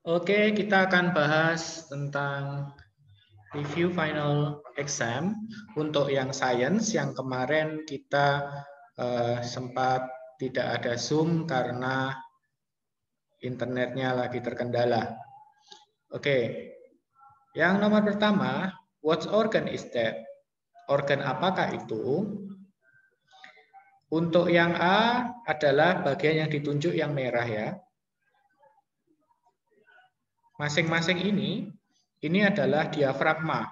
Oke, kita akan bahas tentang review final exam untuk yang science yang kemarin kita sempat tidak ada Zoom karena internetnya lagi terkendala. Oke, yang nomor pertama, what organ is that? Organ apakah itu? Untuk yang A adalah bagian yang ditunjuk yang merah ya. Masing-masing ini adalah diafragma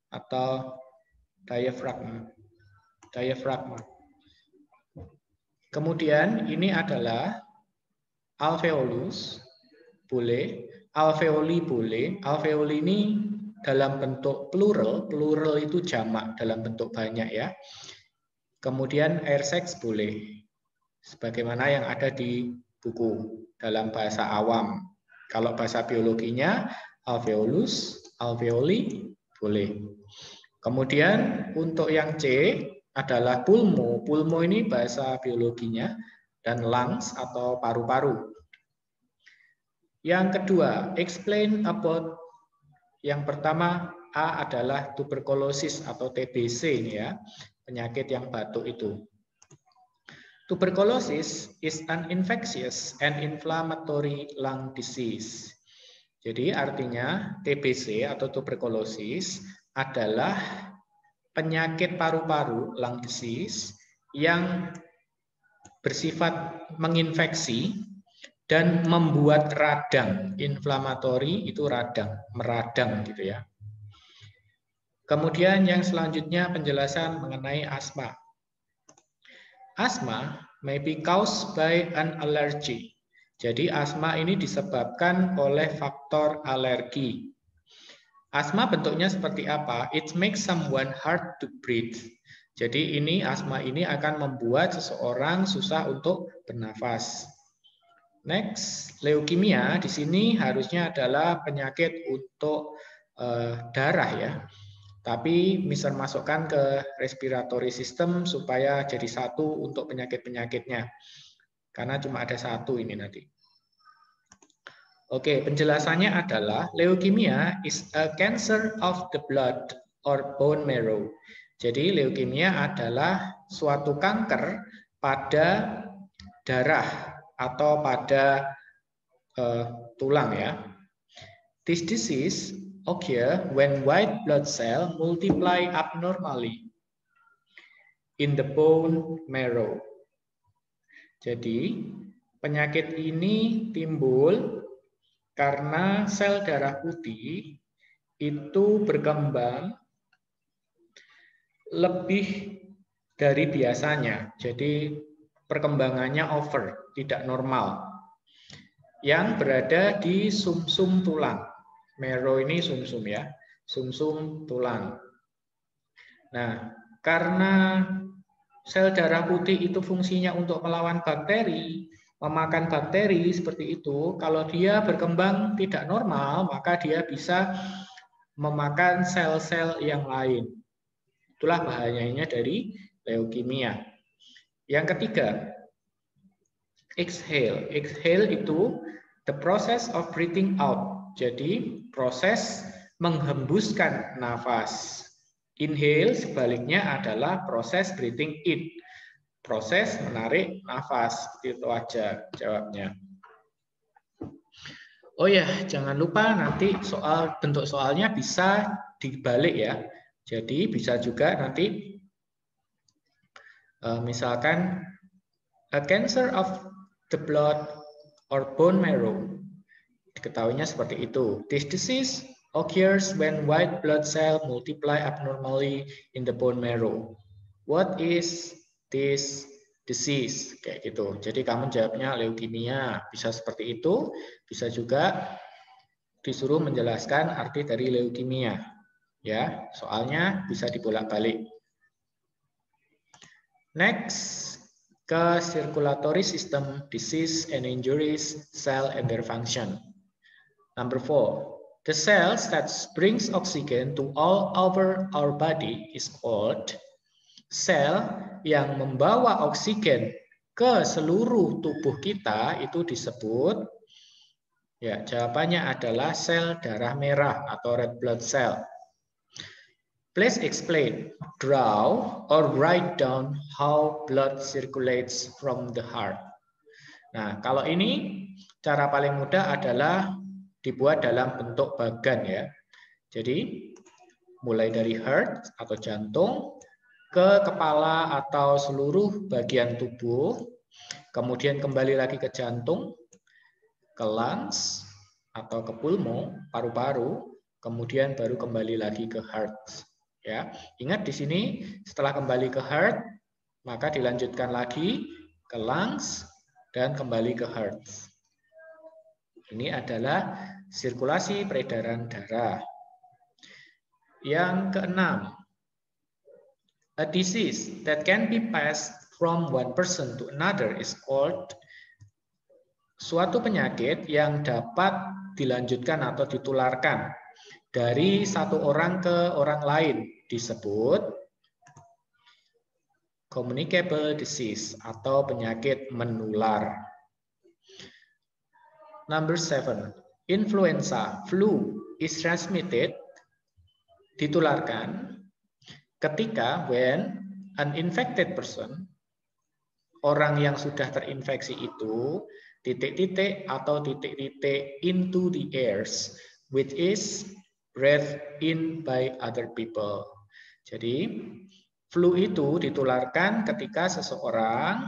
atau diafragma. Kemudian ini adalah alveolus, boleh, alveoli boleh. Alveoli ini dalam bentuk plural, plural itu jamak dalam bentuk banyak ya. Kemudian air sacs boleh, sebagaimana yang ada di buku dalam bahasa awam. Kalau bahasa biologinya alveolus, alveoli boleh. Kemudian untuk yang C adalah pulmo. Pulmo ini bahasa biologinya dan lungs atau paru-paru. Yang kedua, explain about. Yang pertama A adalah tuberkulosis atau TBC ini ya, penyakit yang batuk itu. Tuberculosis is an infectious and inflammatory lung disease. Jadi artinya TBC atau tuberkulosis adalah penyakit paru-paru, lung disease, yang bersifat menginfeksi dan membuat radang. Inflammatory itu radang, meradang gitu ya. Kemudian yang selanjutnya penjelasan mengenai asma. Asma may be caused by an allergy. Jadi asma ini disebabkan oleh faktor alergi. Asma bentuknya seperti apa? It makes someone hard to breathe. Jadi asma ini akan membuat seseorang susah untuk bernafas. Next, leukemia di sini harusnya adalah penyakit untuk darah ya. Tapi bisa masukkan ke respiratory system supaya jadi satu untuk penyakit-penyakitnya. Karena cuma ada satu ini nanti. Oke, penjelasannya adalah leukemia is a cancer of the blood or bone marrow. Jadi leukemia adalah suatu kanker pada darah atau pada tulang ya. This disease occur when white blood cell multiply abnormally in the bone marrow. Jadi, penyakit ini timbul karena sel darah putih itu berkembang lebih dari biasanya. Jadi, perkembangannya over, tidak normal. Yang berada di sumsum tulang. Marrow ini sumsum ya, sumsum tulang. Nah, karena sel darah putih itu fungsinya untuk melawan bakteri, memakan bakteri seperti itu, kalau dia berkembang tidak normal, maka dia bisa memakan sel-sel yang lain. Itulah bahayanya dari leukemia. Yang ketiga, exhale. Exhale itu the process of breathing out. Jadi proses menghembuskan nafas. Inhale sebaliknya adalah proses breathing in. Proses menarik nafas. Itu aja jawabnya. Oh ya, jangan lupa nanti bentuk soalnya bisa dibalik ya. Jadi bisa juga nanti misalkan a cancer of the blood or bone marrow. Diketahuinya seperti itu. This disease occurs when white blood cell multiply abnormally in the bone marrow. What is this disease? Kayak gitu. Jadi kamu jawabnya leukemia. Bisa seperti itu. Bisa juga disuruh menjelaskan arti dari leukemia. Ya, soalnya bisa dibolak-balik. Next, ke circulatory system, disease and injuries, cell and their function. Number 4, the cells that brings oxygen to all over our body is called. Sel yang membawa oksigen ke seluruh tubuh kita itu disebut Ya, jawabannya adalah sel darah merah atau red blood cell. Please explain, draw, or write down how blood circulates from the heart. Nah, kalau ini cara paling mudah adalah dibuat dalam bentuk bagan ya. Jadi mulai dari heart atau jantung ke kepala atau seluruh bagian tubuh, kemudian kembali lagi ke jantung, ke lungs atau ke pulmo, paru-paru, kemudian baru kembali lagi ke heart. Ya, ingat di sini setelah kembali ke heart, maka dilanjutkan lagi ke lungs dan kembali ke heart. Ini adalah sirkulasi peredaran darah. Yang keenam, a disease that can be passed from one person to another is called. Suatu penyakit yang dapat dilanjutkan atau ditularkan dari satu orang ke orang lain disebut communicable disease atau penyakit menular. Number 7, influenza, flu is transmitted, ditularkan ketika when an infected person, orang yang sudah terinfeksi itu, titik-titik atau titik-titik into the airs, which is breathed in by other people. Jadi, flu itu ditularkan ketika seseorang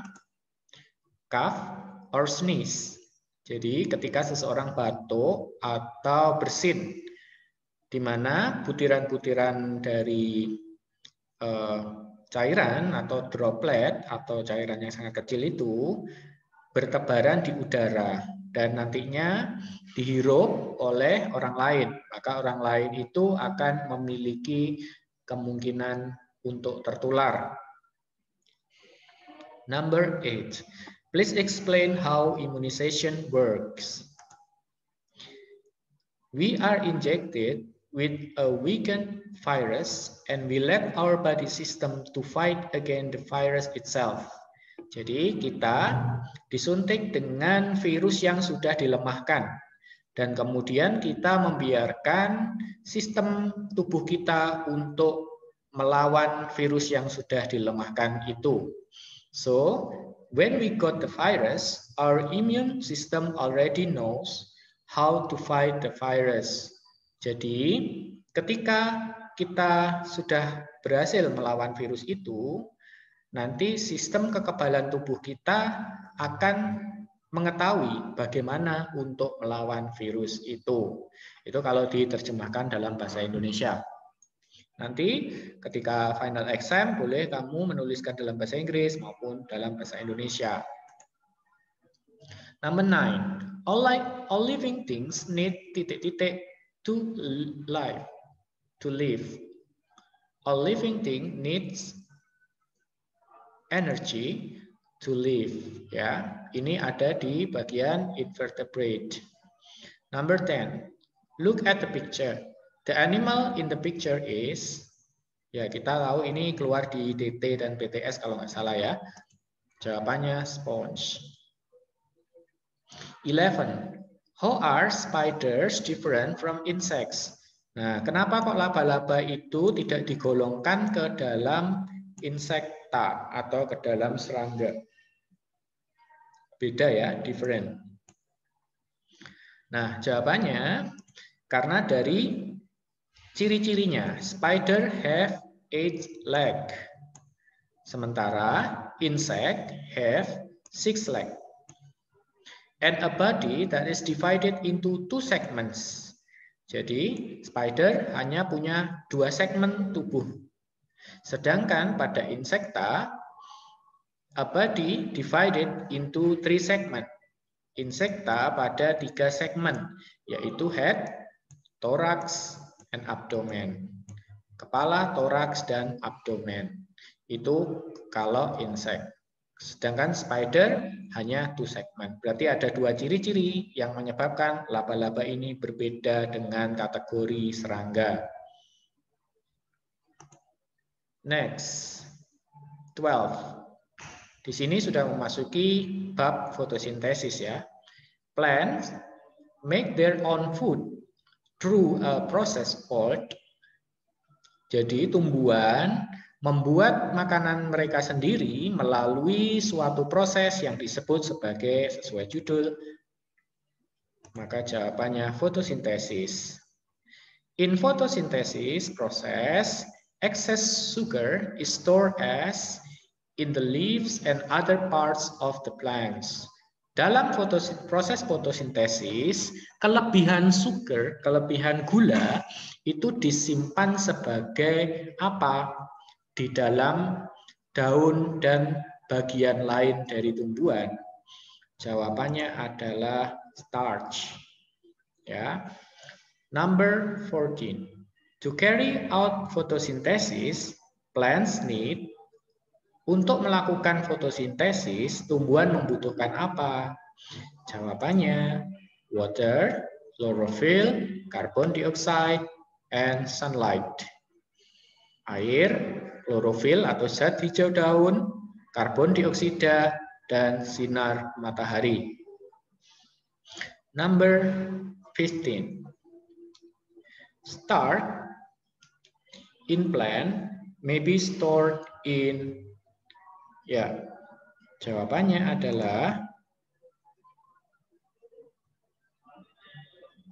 cough or sneeze. Jadi, ketika seseorang batuk atau bersin, di mana butiran-butiran dari cairan atau droplet atau cairan yang sangat kecil itu bertebaran di udara dan nantinya dihirup oleh orang lain. Maka orang lain itu akan memiliki kemungkinan untuk tertular. Number 8. Please explain how immunization works. We are injected with a weakened virus and we let our body system to fight against the virus itself. Jadi kita disuntik dengan virus yang sudah dilemahkan dan kemudian kita membiarkan sistem tubuh kita untuk melawan virus yang sudah dilemahkan itu. So, when we got the virus, our immune system already knows how to fight the virus. Jadi, ketika kita sudah berhasil melawan virus itu, nanti sistem kekebalan tubuh kita akan mengetahui bagaimana untuk melawan virus itu. Itu kalau diterjemahkan dalam bahasa Indonesia. Nanti ketika final exam boleh kamu menuliskan dalam bahasa Inggris maupun dalam bahasa Indonesia. Number 9. All living things need titik-titik to live. All living thing needs energy to live. Ya, ini ada di bagian invertebrate. Number 10. Look at the picture. The animal in the picture is, ya kita tahu ini keluar di DT dan PTS kalau nggak salah ya. Jawabannya sponge. 11. How are spiders different from insects? Nah, kenapa kok laba-laba itu tidak digolongkan ke dalam insekta atau ke dalam serangga? Beda ya, different. Nah, jawabannya karena dari ciri-cirinya. Spider have 8 leg. Sementara insect have 6 leg. And a body that is divided into 2 segments. Jadi, spider hanya punya 2 segmen tubuh. Sedangkan pada insekta, a body divided into 3 segments. Insekta pada 3 segmen, yaitu head, thorax, and abdomen. Kepala, toraks, dan abdomen. Itu kalau insect. Sedangkan spider hanya 2 segmen. Berarti ada 2 ciri-ciri yang menyebabkan laba-laba ini berbeda dengan kategori serangga. Next, 12. Di sini sudah memasuki bab fotosintesis ya. Plants make their own food through a process called. Jadi tumbuhan membuat makanan mereka sendiri melalui suatu proses yang disebut sebagai, sesuai judul, maka jawabannya fotosintesis. In photosynthesis process, excess sugar is stored as in the leaves and other parts of the plants. Dalam proses fotosintesis, kelebihan sugar, kelebihan gula itu disimpan sebagai apa? Di dalam daun dan bagian lain dari tumbuhan. Jawabannya adalah starch. Ya. Number 14. To carry out photosynthesis, plants need. Untuk melakukan fotosintesis, tumbuhan membutuhkan apa? Jawabannya, water, chlorophyll, carbon dioxide, and sunlight. Air, klorofil atau zat hijau daun, karbon dioksida, dan sinar matahari. Number 15. Starch in plant may be stored in. Ya, jawabannya adalah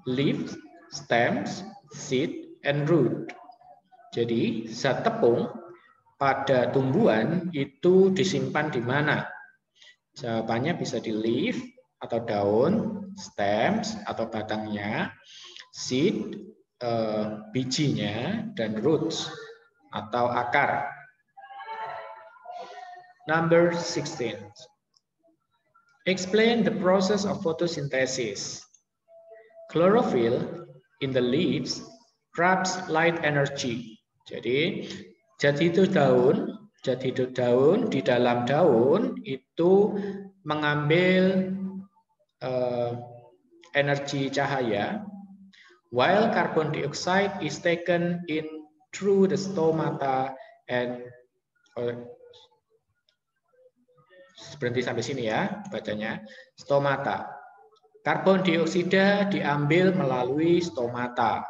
leaves, stems, seed, and root. Jadi zat tepung pada tumbuhan itu disimpan di mana? Jawabannya bisa di leaf atau daun, stems atau batangnya, seed bijinya, dan roots atau akar. Number 16. Explain the process of photosynthesis. Chlorophyll in the leaves traps light energy. Jadi zat hidup daun di dalam daun itu mengambil energi cahaya, while carbon dioxide is taken in through the stomata and berhenti sampai sini ya bacanya. Stomata. Karbon dioksida diambil melalui stomata.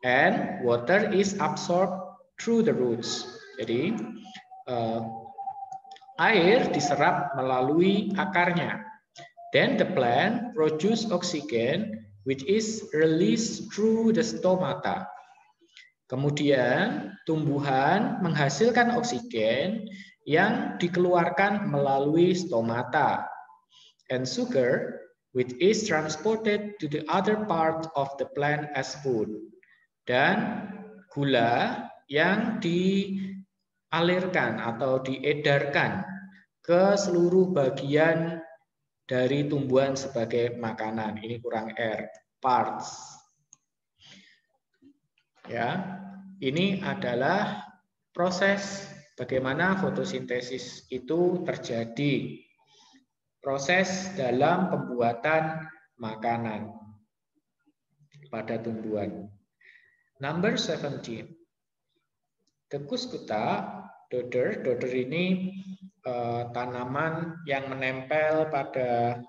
And water is absorbed through the roots. Jadi air diserap melalui akarnya. Then the plant produce oxygen which is released through the stomata. Kemudian tumbuhan menghasilkan oksigen yang dikeluarkan melalui stomata, and sugar which is transported to the other part of the plant as food, dan gula yang dialirkan atau diedarkan ke seluruh bagian dari tumbuhan sebagai makanan. Ini kurang R, parts. Ya, ini adalah proses bagaimana fotosintesis itu terjadi. Proses dalam pembuatan makanan pada tumbuhan. Number 17. The cuscuta, dodder ini tanaman yang menempel pada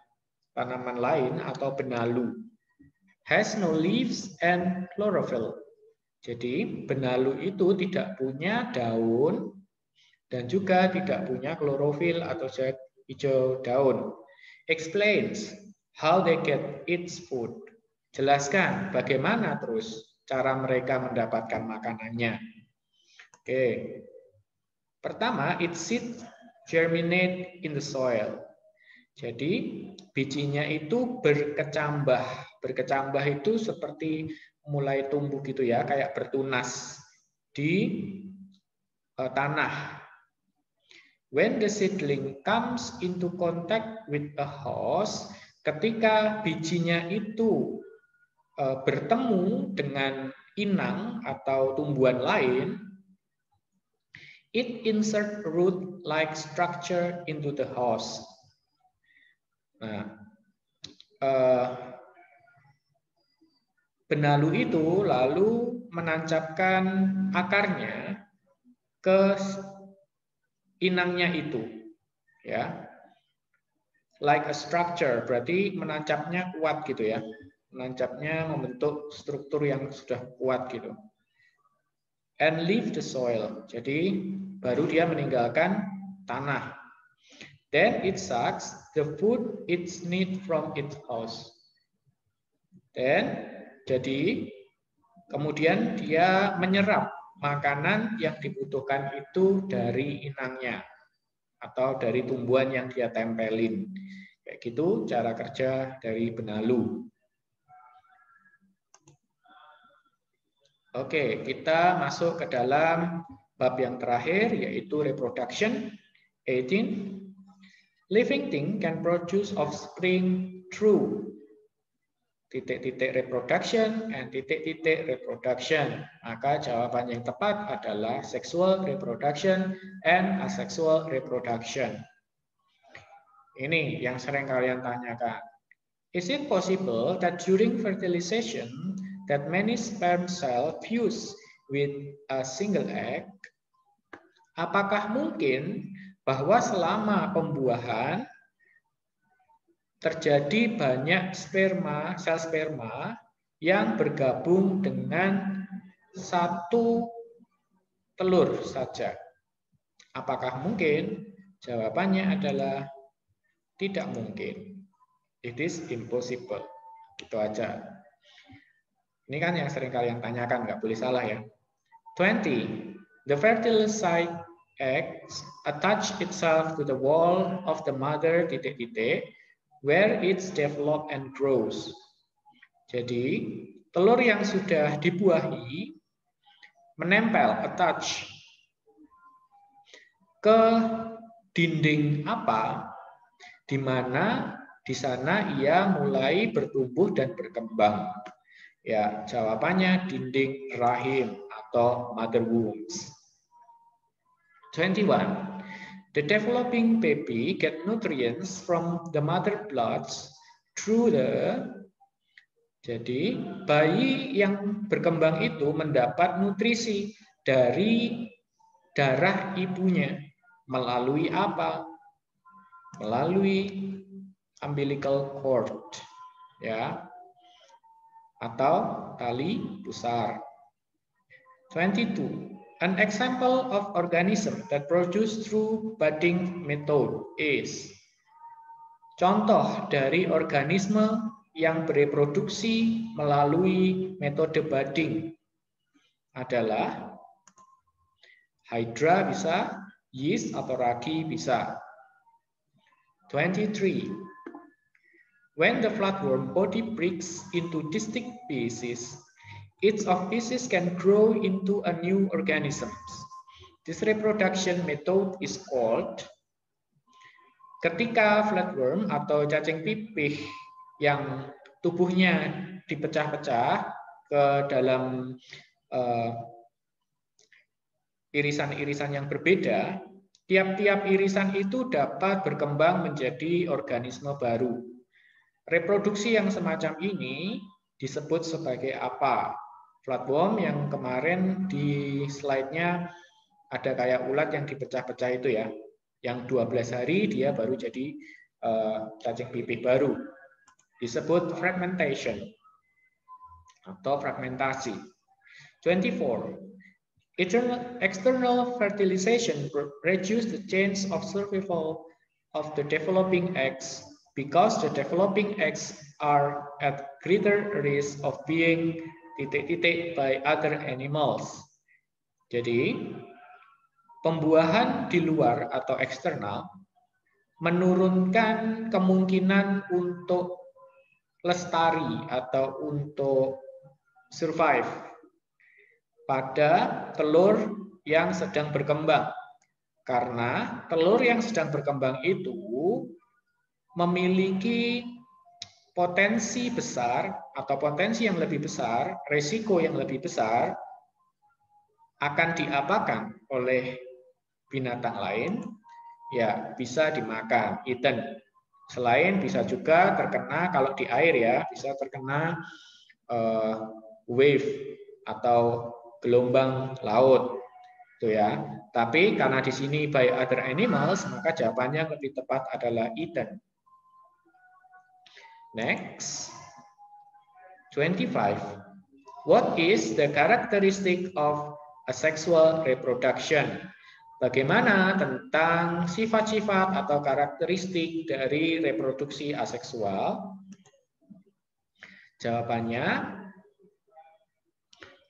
tanaman lain atau benalu. Has no leaves and chlorophyll. Jadi benalu itu tidak punya daun dan juga tidak punya klorofil atau zat hijau daun. Explains how they get its food. Jelaskan bagaimana terus cara mereka mendapatkan makanannya. Oke. Pertama, its seed germinate in the soil. Jadi bijinya itu berkecambah. Berkecambah itu seperti mulai tumbuh gitu ya, kayak bertunas di tanah. When the seedling comes into contact with a host, ketika bijinya itu bertemu dengan inang atau tumbuhan lain, it insert root-like structure into the host. Nah, benalu itu lalu menancapkan akarnya ke inangnya itu, ya, like a structure, berarti menancapnya kuat gitu ya. menancapnya membentuk struktur yang sudah kuat gitu. And leave the soil. Jadi baru dia meninggalkan tanah. Then it sucks the food it needs from its house. Jadi kemudian dia menyerap makanan yang dibutuhkan itu dari inangnya atau dari tumbuhan yang dia tempelin. Kayak gitu cara kerja dari benalu. Oke, kita masuk ke dalam bab yang terakhir yaitu reproduction. 18. Living thing can produce offspring through titik-titik reproduction and titik-titik reproduction. Maka jawaban yang tepat adalah sexual reproduction and asexual reproduction. Ini yang sering kalian tanyakan. Is it possible that during fertilization that many sperm cells fuse with a single egg? Apakah mungkin bahwa selama pembuahan terjadi banyak sel sperma yang bergabung dengan satu telur saja? Apakah mungkin? Jawabannya adalah tidak mungkin. It is impossible. Gitu aja. Ini kan yang sering kalian tanyakan, nggak boleh salah ya. 20. The fertilized egg attach itself to the wall of the mother where it develop and grows. Jadi telur yang sudah dibuahi menempel attach ke dinding apa, di mana di sana ia mulai bertumbuh dan berkembang. Ya, jawabannya dinding rahim atau mother wombs. 21. The developing baby get nutrients from the mother bloods through the. Jadi, bayi yang berkembang itu mendapat nutrisi dari darah ibunya melalui apa? Melalui umbilical cord, ya, atau tali pusar. 22. An example of organism that produce through budding method is. Contoh dari organisme yang bereproduksi melalui metode budding adalah hydra bisa, yeast atau ragi bisa. 23. When the flatworm body breaks into distinct pieces, each of pieces can grow into a new organism. This reproduction method is called. Ketika flatworm atau cacing pipih yang tubuhnya dipecah-pecah ke dalam irisan-irisan yang berbeda, tiap-tiap irisan itu dapat berkembang menjadi organisme baru. Reproduksi yang semacam ini disebut sebagai apa? Flatworm yang kemarin di slide-nya ada kayak ulat yang dipecah-pecah itu ya. Yang 12 hari dia baru jadi cacing pipih baru. Disebut fragmentation atau fragmentasi. 24. External fertilization reduces the chance of survival of the developing eggs because the developing eggs are at greater risk of being by other animals. Jadi, pembuahan di luar atau eksternal menurunkan kemungkinan untuk lestari atau untuk survive pada telur yang sedang berkembang. Karena telur yang sedang berkembang itu memiliki potensi besar atau potensi yang lebih besar, resiko yang lebih besar akan diapakan oleh binatang lain, ya bisa dimakan, eaten. Selain bisa juga terkena, kalau di air ya, bisa terkena wave atau gelombang laut. Itu ya. Tapi karena di sini by other animals, maka jawabannya lebih tepat adalah eaten. Next. 25. What is the characteristic of asexual reproduction? Bagaimana tentang sifat-sifat atau karakteristik dari reproduksi aseksual? Jawabannya,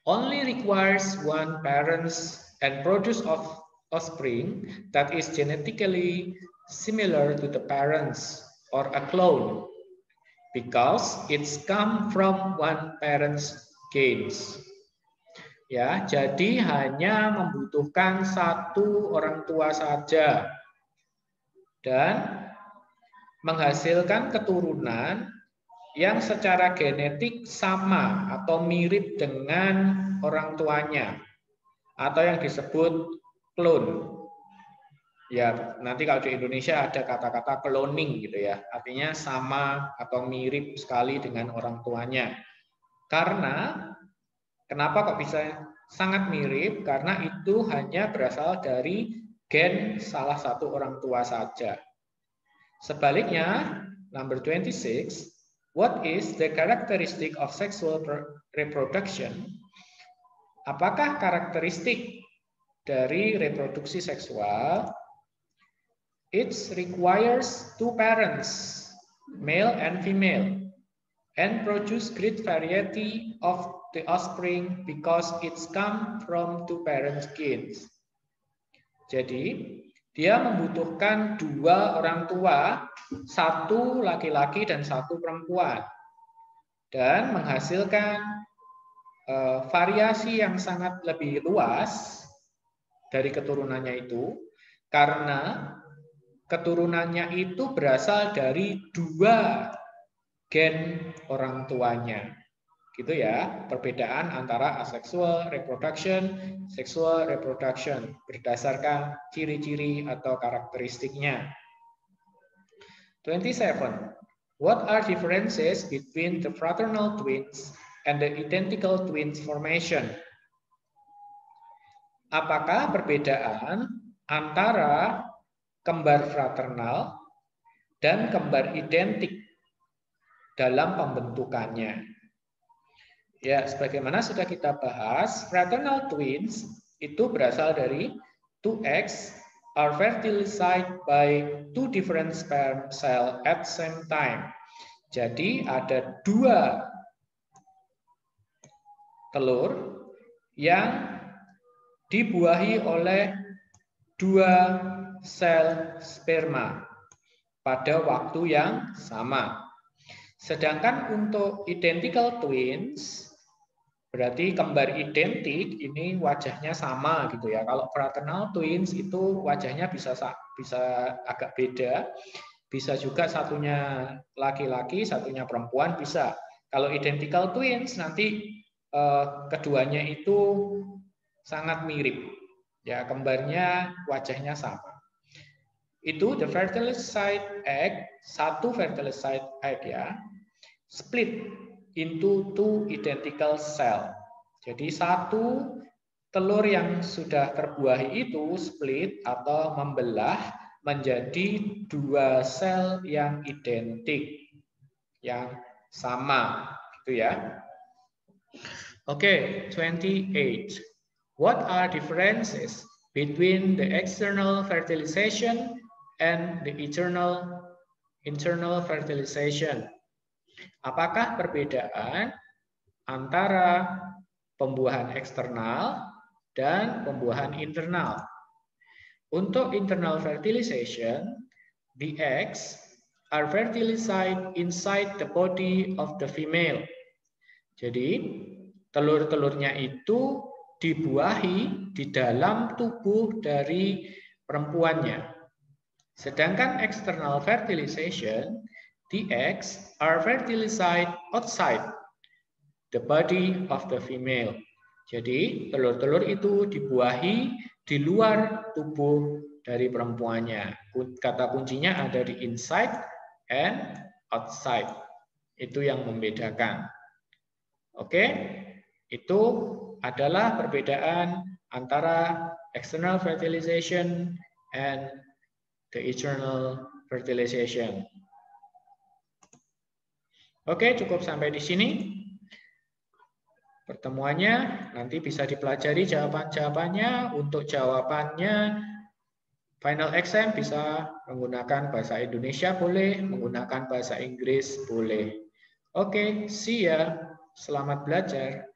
only requires one parents and produce of offspring that is genetically similar to the parents or a clone because it's come from one parent's genes. Ya, jadi hanya membutuhkan satu orang tua saja dan menghasilkan keturunan yang secara genetik sama atau mirip dengan orang tuanya atau yang disebut klon. Ya, nanti kalau di Indonesia ada kata-kata cloning gitu ya, artinya sama atau mirip sekali dengan orang tuanya. Karena kenapa kok bisa sangat mirip? Karena itu hanya berasal dari gen salah satu orang tua saja. Sebaliknya, number 26, what is the characteristic of sexual reproduction? Apakah karakteristik dari reproduksi seksual? It requires two parents, male and female, and produce great variety of the offspring because it's come from two parents' genes. Jadi, dia membutuhkan dua orang tua, satu laki-laki dan satu perempuan, dan menghasilkan variasi yang sangat lebih luas dari keturunannya itu, karena keturunannya itu berasal dari dua gen orang tuanya. Gitu ya, perbedaan antara asexual reproduction, sexual reproduction berdasarkan ciri-ciri atau karakteristiknya. 27. What are differences between the fraternal twins and the identical twins formation? Apakah perbedaan antara kembar fraternal dan kembar identik dalam pembentukannya? Ya, sebagaimana sudah kita bahas, fraternal twins itu berasal dari two eggs are fertilized by two different sperm cell at same time. Jadi ada dua telur yang dibuahi oleh dua sel sperma pada waktu yang sama. Sedangkan untuk identical twins, berarti kembar identik ini wajahnya sama gitu ya. Kalau fraternal twins itu wajahnya bisa agak beda. Bisa juga satunya laki-laki, satunya perempuan bisa. Kalau identical twins nanti keduanya itu sangat mirip. Ya, kembarnya wajahnya sama. Itu the fertilized egg, satu fertilized egg ya, split into two identical cell. Jadi satu telur yang sudah terbuahi itu split atau membelah menjadi dua sel yang identik, yang sama, gitu ya. Oke, 28. What are differences between the external fertilization and the internal fertilization? Apakah perbedaan antara pembuahan eksternal dan pembuahan internal? Untuk internal fertilization, the eggs are fertilized inside the body of the female. Jadi, telur-telurnya itu dibuahi di dalam tubuh dari perempuannya. Sedangkan external fertilization, the eggs are fertilized outside the body of the female. Jadi, telur-telur itu dibuahi di luar tubuh dari perempuannya. Kata kuncinya ada di inside and outside. Itu yang membedakan. Oke, itu adalah perbedaan antara external fertilization and the internal fertilization. Oke, cukup sampai di sini. pertemuannya. Nanti bisa dipelajari jawaban-jawabannya. Untuk jawabannya final exam bisa menggunakan bahasa Indonesia boleh, menggunakan bahasa Inggris boleh. Oke, see ya. Selamat belajar.